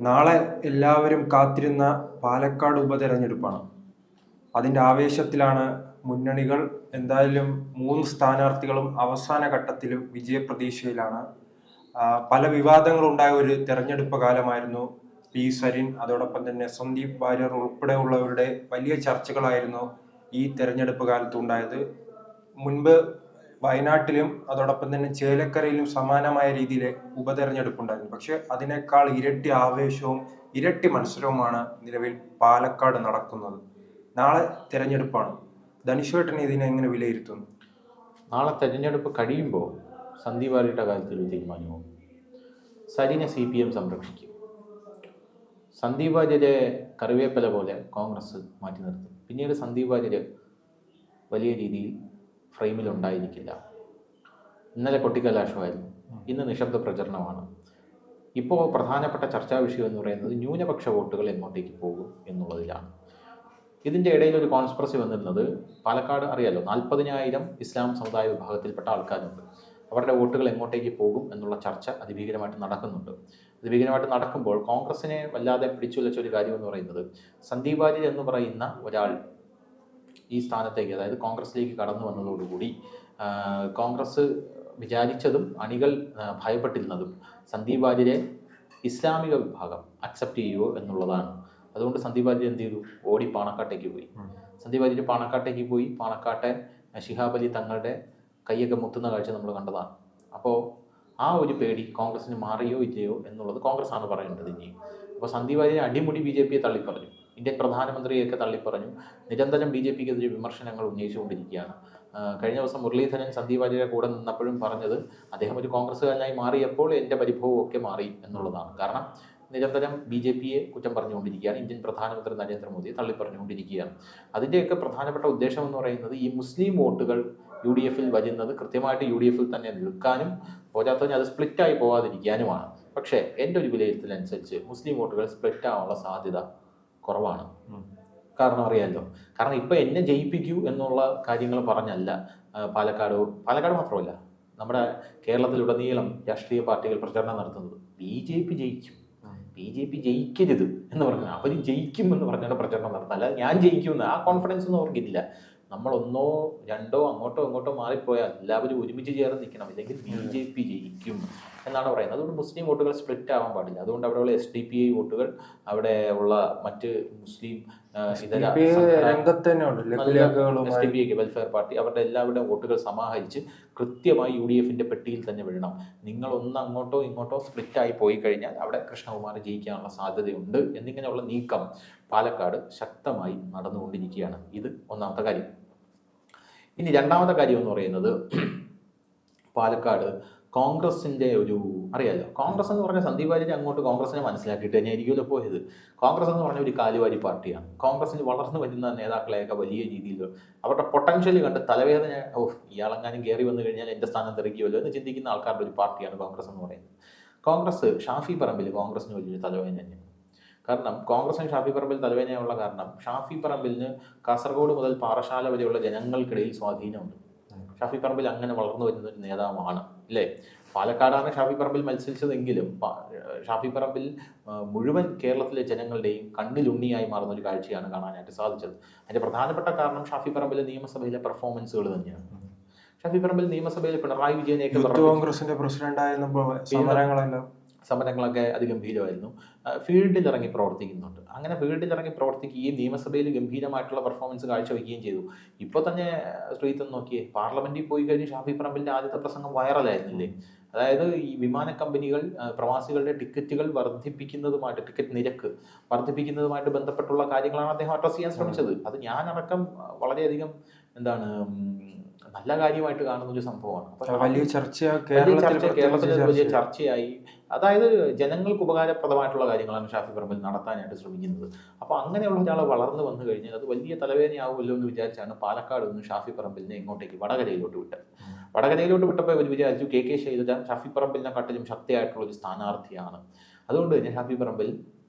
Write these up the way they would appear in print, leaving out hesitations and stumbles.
നാളെ എല്ലാവരും കാത്തിരുന്ന പാലക്കാട് ഉപതെരഞ്ഞെടുപ്പാണ്. അതിൻ്റെ ആവേശത്തിലാണ് മുന്നണികൾ. എന്തായാലും 3 സ്ഥാനാർത്ഥികളും അവസാന ഘട്ടത്തിലും വിജയപ്രതീക്ഷയിലാണ്. പല വിവാദങ്ങളുണ്ടായ ഒരു തെരഞ്ഞെടുപ്പ് കാലമായിരുന്നു. പി സരിൻ, അതോടൊപ്പം തന്നെ സന്ദീപ് വാര്യർ ഉൾപ്പെടെയുള്ളവരുടെ വലിയ ചർച്ചകളായിരുന്നു ഈ തെരഞ്ഞെടുപ്പ് കാലത്ത് ഉണ്ടായത്. മുൻപ് വയനാട്ടിലും അതോടൊപ്പം തന്നെ ചേലക്കരയിലും സമാനമായ രീതിയിൽ ഉപതെരഞ്ഞെടുപ്പുണ്ടായിരുന്നു. പക്ഷെ അതിനേക്കാൾ ഇരട്ടി ആവേശവും ഇരട്ടി മത്സരവുമാണ് നിലവിൽ പാലക്കാട് നടക്കുന്നത്. നാളെ തെരഞ്ഞെടുപ്പാണ്. ധനുഷേട്ടൻ ഇതിനെ എങ്ങനെ വിലയിരുത്തുന്നു? നാളെ തെരഞ്ഞെടുപ്പ് കഴിയുമ്പോൾ സന്ദീപ് വാര്യരുടെ കാര്യത്തിൽ ഒരു തീരുമാനവും. സരിനെ CPM സംരക്ഷിക്കും. സന്ദീപ് വാര്യരെ കറിവേപ്പില പോലെ കോൺഗ്രസ് മാറ്റി നിർത്തും. പിന്നീട് സന്ദീപ് വാര്യർ വലിയ രീതിയിൽ ഫ്രെയിമിലുണ്ടായിരിക്കില്ല. ഇന്നലെ കൊട്ടിക്കലാശമായിരുന്നു, ഇന്ന് നിശബ്ദ പ്രചരണമാണ്. ഇപ്പോൾ പ്രധാനപ്പെട്ട ചർച്ചാ വിഷയം എന്ന് പറയുന്നത് ന്യൂനപക്ഷ വോട്ടുകൾ എങ്ങോട്ടേക്ക് പോകും എന്നുള്ളതിലാണ്. ഇതിൻ്റെ ഇടയിൽ ഒരു കോൺസ്പിറസി വന്നിരുന്നത്, പാലക്കാട് അറിയാലോ, 40,000 ഇസ്ലാം സമുദായ വിഭാഗത്തിൽപ്പെട്ട ആൾക്കാരുണ്ട്. അവരുടെ വോട്ടുകൾ എങ്ങോട്ടേക്ക് പോകും എന്നുള്ള ചർച്ച അതിഭീകരമായിട്ട് നടക്കുന്നുണ്ട്. അതിഭീകരമായിട്ട് നടക്കുമ്പോൾ കോൺഗ്രസിനെ വല്ലാതെ പിടിച്ചുലച്ച ഒരു കാര്യം എന്ന് പറയുന്നത്, സന്ദീപ് വാര്യർ എന്ന് പറയുന്ന ഒരാൾ ഈ സ്ഥാനത്തേക്ക്, അതായത് കോൺഗ്രസിലേക്ക് കടന്നു വന്നതോടുകൂടി കോൺഗ്രസ് വിചാരിച്ചതും അണികൾ ഭയപ്പെട്ടിരുന്നതും സന്ദീപ് വാര്യരെ ഇസ്ലാമിക വിഭാഗം അക്സെപ്റ്റ് ചെയ്യുമോ എന്നുള്ളതാണ്. അതുകൊണ്ട് സന്ദീപ് വാര്യർ എന്ത് ചെയ്തു? ഓടി പാണക്കാട്ടേക്ക് പോയി. സന്ദീപ് വാര്യർ പാണക്കാട്ടേക്ക് പോയി. പാണക്കാട്ടെ ശിഹാബ് അലി തങ്ങളുടെ കൈയൊക്കെ മുത്തുന്ന കാഴ്ച നമ്മൾ കണ്ടതാണ്. അപ്പോൾ ആ ഒരു പേടി കോൺഗ്രസിന് മാറിയോ ഇല്ലയോ എന്നുള്ളത് കോൺഗ്രസ് ആണ് പറയേണ്ടത് ഇനി. അപ്പോൾ സന്ദീപ് വാര്യർ അടിമുടി BJP തള്ളിപ്പറഞ്ഞു, ഇന്ത്യൻ പ്രധാനമന്ത്രിയൊക്കെ തള്ളിപ്പറഞ്ഞു. നിരന്തരം BJPക്കെതിരെ വിമർശനങ്ങൾ ഉന്നയിച്ചുകൊണ്ടിരിക്കുകയാണ്. കഴിഞ്ഞ ദിവസം മുരളീധരൻ സന്ദീപ് വാര്യരുടെ കൂടെ നിന്നപ്പോഴും പറഞ്ഞത്, അദ്ദേഹം ഒരു കോൺഗ്രസ്സുകാരനായി മാറിയപ്പോൾ എൻ്റെ പരിഭവമൊക്കെ മാറി എന്നുള്ളതാണ്. കാരണം നിരന്തരം BJPയെ കുറ്റം പറഞ്ഞുകൊണ്ടിരിക്കുകയാണ്, ഇന്ത്യൻ പ്രധാനമന്ത്രി നരേന്ദ്രമോദിയെ തള്ളിപ്പറഞ്ഞുകൊണ്ടിരിക്കുകയാണ്. അതിൻ്റെയൊക്കെ പ്രധാനപ്പെട്ട ഉദ്ദേശം എന്ന് പറയുന്നത് ഈ മുസ്ലിം വോട്ടുകൾ UDFിൽ വരുന്നത് കൃത്യമായിട്ട് UDFിൽ തന്നെ നിൽക്കാനും പോരാത്തതിന് അത് സ്പ്ലിറ്റായി പോകാതിരിക്കാനുമാണ്. പക്ഷേ എൻ്റെ ഒരു വിലയിരുത്തലനുസരിച്ച് മുസ്ലിം വോട്ടുകൾ സ്പ്ലിറ്റ് ആവാനുള്ള സാധ്യത കുറവാണ്. കാരണം അറിയാമല്ലോ, കാരണം ഇപ്പം എന്നെ ജയിപ്പിക്കൂ എന്നുള്ള കാര്യങ്ങൾ പറഞ്ഞല്ല പാലക്കാട് മാത്രമല്ല നമ്മുടെ കേരളത്തിലുടനീളം രാഷ്ട്രീയ പാർട്ടികൾ പ്രചരണം നടത്തുന്നത്. BJP ജയിക്കും, BJP ജയിക്കരുത് എന്ന് പറഞ്ഞാൽ അവർ ജയിക്കും എന്ന് പറഞ്ഞാൽ പ്രചരണം നടത്തുന്നത്. അല്ലാതെ ഞാൻ ജയിക്കുമെന്ന് ആ കോൺഫിഡൻസ് ഒന്നും അവർക്കില്ല. നമ്മൾ 1 2 അങ്ങോട്ടോ ഇങ്ങോട്ടോ മാറിപ്പോയാൽ എല്ലാവരും ഒരുമിച്ച് ചേർന്ന് നിൽക്കണം, ഇല്ലെങ്കിൽ BJP ജയിക്കും എന്നാണ് പറയുന്നത്. അതുകൊണ്ട് മുസ്ലിം വോട്ടുകൾ സ്പ്ലിറ്റ് ആവാൻ പാടില്ല. അതുകൊണ്ട് അവിടെയുള്ള SDPI വോട്ടുകൾ, അവിടെ ഉള്ള മറ്റ് മുസ്ലിം SDPI വെൽഫെയർ പാർട്ടി, അവരുടെ എല്ലാവരുടെയും വോട്ടുകൾ സമാഹരിച്ച് കൃത്യമായി UDFിൻ്റെ പെട്ടിയിൽ തന്നെ വിടണം. നിങ്ങൾ അങ്ങോട്ടോ ഇങ്ങോട്ടോ സ്പ്ലിറ്റായി പോയി കഴിഞ്ഞാൽ അവിടെ കൃഷ്ണകുമാർ ജയിക്കാനുള്ള സാധ്യതയുണ്ട് എന്നിങ്ങനെയുള്ള നീക്കം പാലക്കാട് ശക്തമായി നടന്നുകൊണ്ടിരിക്കുകയാണ്. ഇത് ഒന്നാമത്തെ കാര്യം. ഇനി രണ്ടാമത്തെ കാര്യം എന്ന് പറയുന്നത്, പാലക്കാട് കോൺഗ്രസിൻ്റെ ഒരു അറിയാലോ, കോൺഗ്രസ് എന്ന് പറഞ്ഞാൽ സന്ദീപ് വാര്യർ അങ്ങോട്ട് കോൺഗ്രസിനെ മനസ്സിലാക്കിയിട്ട് തന്നെയായിരിക്കുമല്ലോ പോയത്. കോൺഗ്രസ് എന്ന് പറഞ്ഞ ഒരു കാലുവാരി പാർട്ടിയാണ്. കോൺഗ്രസിന് വളർന്നു വരുന്ന നേതാക്കളെയൊക്കെ വലിയ രീതിയിൽ അവരുടെ പൊട്ടൻഷ്യൽ കണ്ട് തലവേദന, ഇയാളെങ്ങാനും കയറി വന്നു കഴിഞ്ഞാൽ എൻ്റെ സ്ഥാനം തെറിക്കുമല്ലോ എന്ന് ചിന്തിക്കുന്ന ആൾക്കാരുടെ ഒരു പാർട്ടിയാണ് കോൺഗ്രസ് എന്ന് പറയുന്നത്. കോൺഗ്രസ് ഷാഫി പറമ്പിൽ കോൺഗ്രസിന് വലിയൊരു തലവേദന തന്നെയാണ്. കാരണം കോൺഗ്രസിന് ഷാഫി പറമ്പിൽ തലവേദനയുള്ള കാരണം ഷാഫി പറമ്പിലിന് കാസർഗോഡ് മുതൽ പാറശാല വരെയുള്ള ജനങ്ങൾക്കിടയിൽ സ്വാധീനമുണ്ട്. ഷാഫി പറമ്പിൽ അങ്ങനെ വളർന്നു വരുന്ന ഒരു നേതാവാണ്, അല്ലേ? പാലക്കാടാണ് ഷാഫി പറമ്പിൽ മത്സരിച്ചതെങ്കിലും ഷാഫി പറമ്പിൽ മുഴുവൻ കേരളത്തിലെ ജനങ്ങളുടെയും കണ്ണിലുണ്ണിയായി മാറുന്ന ഒരു കാഴ്ചയാണ് കാണാനായിട്ട് സാധിച്ചത്. അതിൻ്റെ പ്രധാനപ്പെട്ട കാരണം ഷാഫി പറമ്പിലെ നിയമസഭയിലെ പെർഫോമൻസുകൾ തന്നെയാണ്. ഷാഫി പറമ്പിൽ നിയമസഭയിൽ പിണറായി വിജയനെയൊക്കെ കോൺഗ്രസിന്റെ പ്രസിഡന്റ് സമരങ്ങളൊക്കെ അതിഗംഭീരമായിരുന്നു. ഫീൽഡിൽ ഇറങ്ങി പ്രവർത്തിക്കുന്നുണ്ട്. അങ്ങനെ ഫീൽഡിൽ ഇറങ്ങി പ്രവർത്തിക്കുകയും നിയമസഭയിൽ ഗംഭീരമായിട്ടുള്ള പെർഫോമൻസ് കാഴ്ചവെക്കുകയും ചെയ്തു. ഇപ്പോൾ തന്നെ ശ്രീത്ത് നോക്കിയേ, പാർലമെന്റിൽ പോയി കഴിഞ്ഞ് ഷാഫി പറമ്പിൻ്റെ ആദ്യത്തെ പ്രസംഗം വൈറലായിരുന്നില്ലേ? അതായത് ഈ വിമാന കമ്പനികൾ പ്രവാസികളുടെ ടിക്കറ്റുകൾ വർദ്ധിപ്പിക്കുന്നതുമായിട്ട്, ടിക്കറ്റ് നിരക്ക് വർദ്ധിപ്പിക്കുന്നതുമായിട്ട് ബന്ധപ്പെട്ടുള്ള കാര്യങ്ങളാണ് അദ്ദേഹം അഡ്രസ് ചെയ്യാൻ ശ്രമിച്ചത്. അത് ഞാനടക്കം വളരെയധികം നല്ല കാര്യമായിട്ട് കാണുന്ന ഒരു സംഭവമാണ്. കേരളത്തിൽ വലിയ ചർച്ചയായി. അതായത് ജനങ്ങൾക്ക് ഉപകാരപ്രദമായിട്ടുള്ള കാര്യങ്ങളാണ് ഷാഫി പറമ്പിൽ നടത്താനായിട്ട് ശ്രമിക്കുന്നത്. അപ്പോൾ അങ്ങനെയുള്ള ഒരാൾ വളർന്നു വന്നു കഴിഞ്ഞാൽ അത് വലിയ തലവേദനയാവുമല്ലോ എന്ന് വിചാരിച്ചാണ് പാലക്കാട് നിന്ന് ഷാഫി പറമ്പിലിനെ ഇങ്ങോട്ടേക്ക് വടകരയിലോട്ട് വിട്ടത്. വടകരയിലോട്ട് വിട്ടപ്പോൾ ഇവർ വിചാരിച്ചു KK ശൈലജ ഷാഫി പറമ്പിലിനെക്കാട്ടിലും ശക്തിയായിട്ടുള്ള ഒരു സ്ഥാനാർത്ഥിയാണ്, അതുകൊണ്ട് തന്നെ ഷാഫി പറമ്പിൽ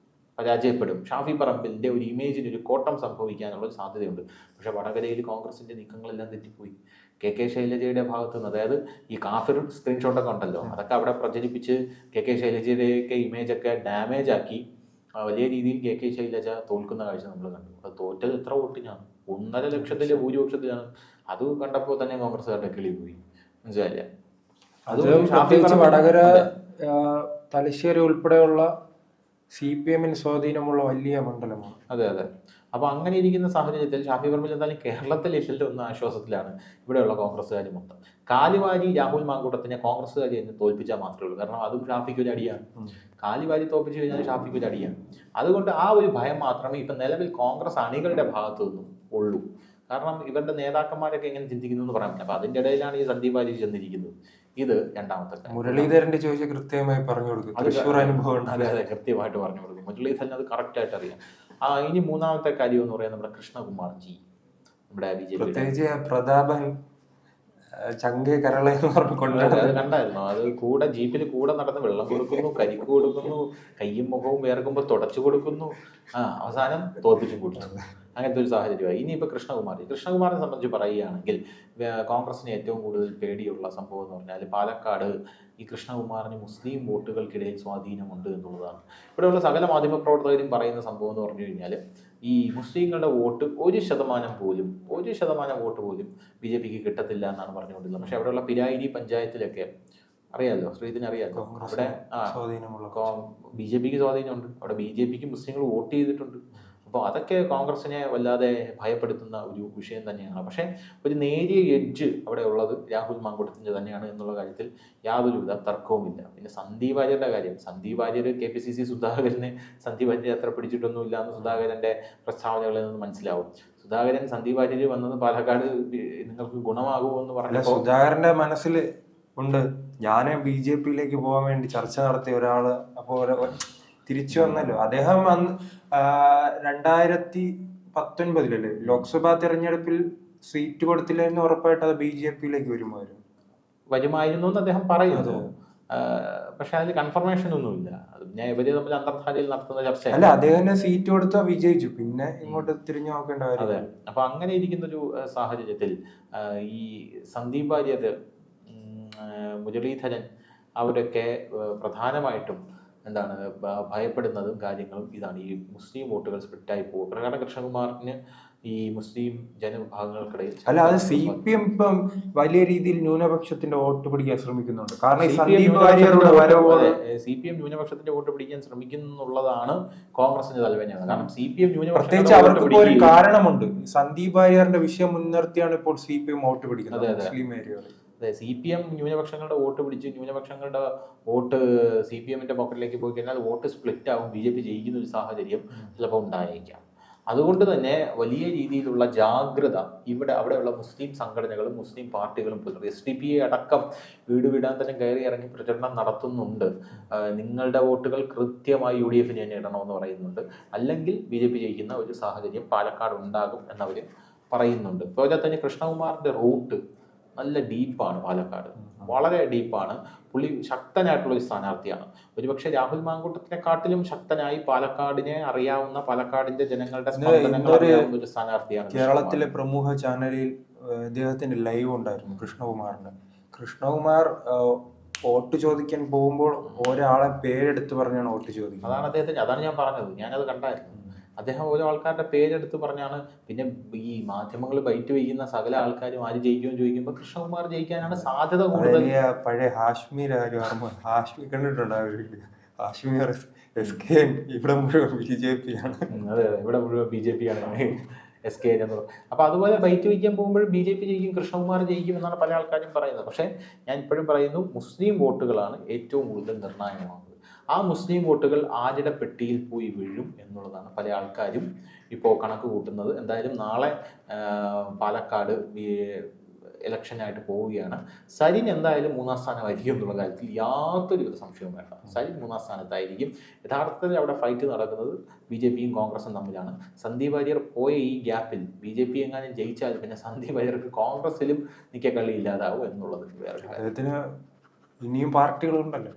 പരാജയപ്പെടും, ഷാഫി പറമ്പിലിൻ്റെ ഒരു ഇമേജിന് ഒരു കോട്ടം സംഭവിക്കാനുള്ള ഒരു സാധ്യതയുണ്ട്. പക്ഷേ വടകരയിൽ കോൺഗ്രസിൻ്റെ നീക്കങ്ങളെല്ലാം തെറ്റിപ്പോയി. KK ശൈലജയുടെ ഭാഗത്തു നിന്ന്, അതായത് ഈ കാഫിർ സ്ക്രീൻഷോട്ടൊക്കെ ഉണ്ടല്ലോ, അതൊക്കെ അവിടെ പ്രചരിപ്പിച്ച് KK ശൈലജയുടെയൊക്കെ ഇമേജൊക്കെ ഡാമേജ് ആക്കി വലിയ രീതിയിൽ കെ ശൈലജ തോൽക്കുന്ന കാഴ്ച നമ്മൾ കണ്ടു. അത് തോറ്റത് എത്ര വോട്ടിനാണ്? 1.5 ലക്ഷത്തിലെ ഭൂരിപക്ഷത്തിലാണ്. അത് കണ്ടപ്പോൾ തന്നെ കോൺഗ്രസ്സുകാരുടെ കിളി പോയി, മനസ്സിലായില്ല. അത് പ്രത്യേകിച്ച് വടകര, തലശ്ശേരി ഉൾപ്പെടെയുള്ള CPM സ്വാധീനമുള്ള വലിയ മണ്ഡലമാണ്. അതെ. അപ്പോൾ അങ്ങനെ ഇരിക്കുന്ന സാഹചര്യത്തിൽ ഷാഫി പറമ്പിൽ എന്തായാലും കേരളത്തിൽ ഇഷ്ടത്തിൽ ഒന്ന് ആശ്വാസത്തിലാണ് ഇവിടെയുള്ള കോൺഗ്രസ്സുകാർ മൊത്തം. കാലിവാരി രാഹുൽ മാങ്കൂട്ടത്തിനെ കോൺഗ്രസ്സുകാർ എന്ന് തോൽപ്പിച്ചാൽ മാത്രമേ ഉള്ളൂ. കാരണം അതും ഷാഫിക്ക് ഒരു അടിയാണ്. കാലിവാരി തോൽപ്പിച്ചു കഴിഞ്ഞാൽ ഷാഫിക്ക് ഒരു അടിയാണ്. അതുകൊണ്ട് ആ ഒരു ഭയം മാത്രമേ ഇപ്പം നിലവിൽ കോൺഗ്രസ് അണികളുടെ ഭാഗത്തു നിന്നും ഉള്ളൂ. കാരണം ഇവരുടെ നേതാക്കന്മാരൊക്കെ എങ്ങനെ ചിന്തിക്കുന്നു എന്ന് പറയാൻ പറ്റില്ല. അപ്പൊ അതിന്റെ ഇടയിലാണ് ഈ സന്ദീപ് വാര്യർ ചെന്നിരിക്കുന്നത്. ഇത് രണ്ടാമത്തെ മുരളീധരന്റെ ചോദിച്ച കൃത്യമായി പറഞ്ഞു കൊടുക്കും. തൃശ്ശൂർ അനുഭവം. അതെ, കൃത്യമായിട്ട് പറഞ്ഞു കൊടുക്കും. മുരളീധരൻ അത് കറക്റ്റ് ആയിട്ട് അറിയാം. ഇനി മൂന്നാമത്തെ കാര്യം എന്ന് പറയുന്നത് നമ്മുടെ കൃഷ്ണകുമാർ ജി, നമ്മുടെ BJP പ്രത്യേകിച്ച് പ്രതാപൻ ചങ്കെ കരള എന്ന് പറഞ്ഞു അത് കണ്ടായിരുന്നു. അത് കൂടെ ജീപ്പിൽ കൂടെ നടന്ന് വെള്ളം കൊടുക്കുന്നു, കരിക്ക് കൊടുക്കുന്നു, കയ്യും മുഖവും വേർക്കുമ്പോൾ തുടച്ചു കൊടുക്കുന്നു, അവസാനം തോൽപ്പിച്ചും കൊടുത്തു. അങ്ങനത്തെ ഒരു സാഹചര്യമായി. ഇനിയിപ്പോൾ കൃഷ്ണകുമാറിനെ സംബന്ധിച്ച് പറയുകയാണെങ്കിൽ കോൺഗ്രസിന് ഏറ്റവും കൂടുതൽ പേടിയുള്ള സംഭവം എന്ന് പറഞ്ഞാൽ പാലക്കാട് ഈ കൃഷ്ണകുമാറിന് മുസ്ലിം വോട്ടുകൾക്കിടയിൽ സ്വാധീനമുണ്ട് എന്നുള്ളതാണ്. ഇവിടെയുള്ള സകല മാധ്യമപ്രവർത്തകരും പറയുന്ന സംഭവം എന്ന് പറഞ്ഞു കഴിഞ്ഞാൽ ഈ മുസ്ലിങ്ങളുടെ വോട്ട് 1% പോലും BJPക്ക് കിട്ടത്തില്ല എന്നാണ് പറഞ്ഞുകൊണ്ടിരുന്നത്. പക്ഷെ അവിടെയുള്ള പിരായിരി പഞ്ചായത്തിലൊക്കെ അറിയാമല്ലോ, ശ്രീധന് അറിയാമല്ലോ, അവിടെ BJPക്ക് സ്വാധീനമുണ്ട്. അവിടെ BJPക്ക് മുസ്ലിങ്ങൾ വോട്ട് ചെയ്തിട്ടുണ്ട്. അപ്പോൾ അതൊക്കെ കോൺഗ്രസിനെ വല്ലാതെ ഭയപ്പെടുത്തുന്ന ഒരു വിഷയം തന്നെയാണ്. പക്ഷേ ഒരു നേരിയ എഡ്ജ് അവിടെ ഉള്ളത് രാഹുൽ മാങ്കൂട്ടത്തിൻ്റെ തന്നെയാണ് എന്നുള്ള കാര്യത്തിൽ യാതൊരുവിധ തർക്കവുമില്ല. പിന്നെ സന്ദീപ് വാര്യരുടെ കാര്യം, സന്ദീപ് വാര്യർ KPCC സുധാകരനെ സന്ദീപ് വാര്യർ അത്ര പിടിച്ചിട്ടൊന്നുമില്ല എന്ന് സുധാകരൻ്റെ പ്രസ്താവനകളിൽ നിന്ന് മനസ്സിലാവും. സുധാകരൻ സന്ദീപ് വാര്യർ വന്നത് പാലക്കാട് നിങ്ങൾക്ക് ഗുണമാകുമോ എന്ന് പറഞ്ഞപ്പോൾ സുധാകരന്റെ മനസ്സിൽ ഉണ്ട്, ഞാൻ BJPയിലേക്ക് പോകാൻ വേണ്ടി ചർച്ച നടത്തിയ ഒരാള് അപ്പോൾ തിരിച്ചു വന്നല്ലോ. അദ്ദേഹം 2019 ലോക്സഭാ തെരഞ്ഞെടുപ്പിൽ സീറ്റ് കൊടുത്തില്ലെന്ന് ഉറപ്പായിട്ട് അത് BJPയിലേക്ക് വരുമായിരുന്നു എന്ന് അദ്ദേഹം പറയുന്നു. പക്ഷെ അതിൽ കൺഫർമേഷൻ ഒന്നുമില്ല. ഞാൻ ഇവര് തമ്മിൽ അന്തർധാരയിൽ നടത്തുന്ന ചർച്ച അല്ല, അദ്ദേഹം സീറ്റ് കൊടുത്താൽ വിജയിച്ചു, പിന്നെ ഇങ്ങോട്ട് തിരിഞ്ഞു നോക്കേണ്ട കാര്യം. അതെ. അപ്പൊ അങ്ങനെ ഇരിക്കുന്ന ഒരു സാഹചര്യത്തിൽ ഈ സന്ദീപ് വാര്യർ, മുരളീധരൻ അവരൊക്കെ പ്രധാനമായിട്ടും എന്താണ് ഭയപ്പെടുന്നതും കാര്യങ്ങളും ഇതാണ്. ഈ മുസ്ലിം വോട്ടുകൾ സ്പ്ലിറ്റായി പോകും. കാരണം കൃഷ്ണകുമാറിന് ഈ മുസ്ലിം ജനവിഭാഗങ്ങൾക്കിടയിൽ അല്ല, അത് CPM ഇപ്പം വലിയ രീതിയിൽ ന്യൂനപക്ഷത്തിന്റെ വോട്ട് പിടിക്കാൻ ശ്രമിക്കുന്നുണ്ട്. കാരണം CPM ന്യൂനപക്ഷത്തിന്റെ വോട്ട് പിടിക്കാൻ ശ്രമിക്കുന്നുള്ളതാണ് കോൺഗ്രസിന്റെ തലവേദനയാണ്. കാരണം CPM പ്രത്യേകിച്ച് അവർക്ക് ഒരു കാരണമുണ്ട്. സന്ദീപ് വാര്യറിന്റെ വിഷയം മുൻനിർത്തിയാണ് ഇപ്പോൾ CPM വോട്ട് പിടിക്കുന്നത് മുസ്ലിം ഏരിയകളിൽ. അതെ, CPM ന്യൂനപക്ഷങ്ങളുടെ വോട്ട് പിടിച്ച് ന്യൂനപക്ഷങ്ങളുടെ വോട്ട് CPMന്റെ പോക്കറ്റിലേക്ക് പോയി കഴിഞ്ഞാൽ വോട്ട് സ്പ്ലിറ്റ് ആവും, BJP ജയിക്കുന്ന ഒരു സാഹചര്യം ചിലപ്പോൾ ഉണ്ടായേക്കാം. അതുകൊണ്ട് തന്നെ വലിയ രീതിയിലുള്ള ജാഗ്രത അവിടെയുള്ള മുസ്ലിം സംഘടനകളും മുസ്ലിം പാർട്ടികളും SDP അടക്കം വീട് വീടാൻ തന്നെ കയറി ഇറങ്ങി പ്രചരണം നടത്തുന്നുണ്ട്. നിങ്ങളുടെ വോട്ടുകൾ കൃത്യമായി UDF തന്നെ ഇടണമെന്ന് പറയുന്നുണ്ട്, അല്ലെങ്കിൽ BJP ജയിക്കുന്ന ഒരു സാഹചര്യം പാലക്കാട് ഉണ്ടാകും എന്നവർ പറയുന്നുണ്ട്. അതുപോലെ തന്നെ കൃഷ്ണകുമാറിന്റെ റൂട്ട് നല്ല ഡീപ്പാണ്. പാലക്കാട് വളരെ ഡീപ്പാണ്. പുള്ളി ശക്തനായിട്ടുള്ള ഒരു സ്ഥാനാർത്ഥിയാണ്. ഒരുപക്ഷെ രാഹുൽ മാങ്കൂട്ടത്തിനെക്കാട്ടിലും ശക്തനായി പാലക്കാടിനെ അറിയാവുന്ന, പാലക്കാടിന്റെ ജനങ്ങളുടെ സ്പന്ദനങ്ങൾ അറിയാവുന്ന ഒരു സ്ഥാനാർത്ഥിയാണ്. കേരളത്തിലെ പ്രമുഖ ചാനലിൽ അദ്ദേഹത്തിന്റെ ലൈവ് ഉണ്ടായിരുന്നു കൃഷ്ണകുമാർ വോട്ട് ചോദിക്കാൻ പോകുമ്പോൾ ഒരാളെ പേരെടുത്ത് പറഞ്ഞാണ് വോട്ട് ചോദിക്കുന്നത്. അതാണ് ഞാൻ പറഞ്ഞത്, ഞാനത് കണ്ടായിരുന്നു. അദ്ദേഹം ഓരോ ആൾക്കാരുടെ പേരെടുത്ത് പറഞ്ഞാണ്. പിന്നെ ഈ മാധ്യമങ്ങൾ ബൈറ്റ് വയ്ക്കുന്ന സകല ആൾക്കാരും ആര് ജയിക്കുമെന്ന് ചോദിക്കുമ്പോൾ കൃഷ്ണകുമാർ ജയിക്കാനാണ് സാധ്യത കൂടുതൽ. പഴയ ഹാഷ്മി കണ്ടിട്ടുണ്ടാവില്ല. ഹാഷ്മി SK ഇവിടെ മുഴുവൻ BJP ആണ്. അതെ, ഇവിടെ മുഴുവൻ BJP ആണ് SK എന്ന്. അപ്പൊ അതുപോലെ ബൈറ്റ് വയ്ക്കാൻ പോകുമ്പോൾ BJP ജയിക്കും, കൃഷ്ണകുമാർ ജയിക്കും എന്നാണ് പല ആൾക്കാരും പറയുന്നത്. പക്ഷെ ഞാൻ ഇപ്പോഴും പറയുന്നു, മുസ്ലിം വോട്ടുകളാണ് ഏറ്റവും കൂടുതൽ നിർണായകമാകുന്നത്. ആ മുസ്ലിം വോട്ടുകൾ ആരുടെ പെട്ടിയിൽ പോയി വീഴും എന്നുള്ളതാണ് പല ആൾക്കാരും ഇപ്പോൾ കണക്ക് കൂട്ടുന്നത്. എന്തായാലും നാളെ പാലക്കാട് ഇലക്ഷനായിട്ട് പോവുകയാണ്. സരിൻ എന്തായാലും 3-ാം സ്ഥാനമായിരിക്കും എന്നുള്ള കാര്യത്തിൽ യാതൊരുവിധ സംശയവും വേണ്ട. സരിൻ 3-ാം സ്ഥാനത്തായിരിക്കും. യഥാർത്ഥത്തിൽ അവിടെ ഫൈറ്റ് നടക്കുന്നത് BJPയും കോൺഗ്രസും തമ്മിലാണ്. സന്ദീപ് വാര്യർ പോയ ഈ ഗ്യാപ്പിൽ BJP എങ്ങാനും ജയിച്ചാൽ പിന്നെ സന്ദീപ് വാര്യർക്ക് കോൺഗ്രസിലും നിൽക്കക്കളി ഇല്ലാതാവും എന്നുള്ളത് വേറെ. ഇനിയും പാർട്ടികളുണ്ടല്ലോ.